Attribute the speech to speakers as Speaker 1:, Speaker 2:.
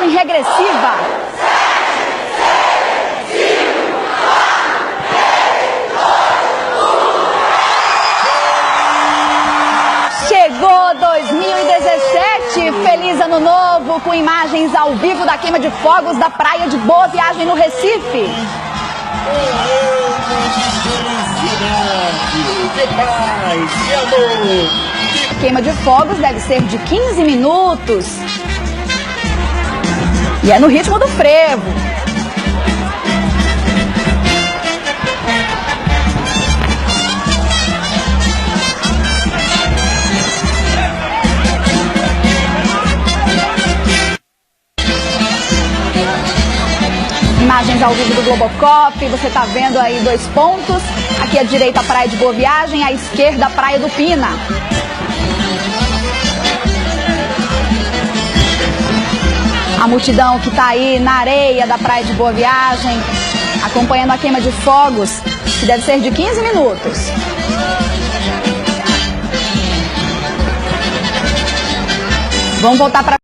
Speaker 1: contagem regressiva. Chegou 2017, feliz ano novo, com imagens ao vivo da queima de fogos da praia de Boa Viagem, no Recife. Queima de fogos deve ser de 15 minutos. E é no ritmo do frevo. Imagens ao vivo do Globocop, você está vendo aí 2 pontos. Aqui à direita a praia de Boa Viagem, à esquerda a praia do Pina. A multidão que está aí na areia da praia de Boa Viagem, acompanhando a queima de fogos, que deve ser de 15 minutos. Vamos voltar para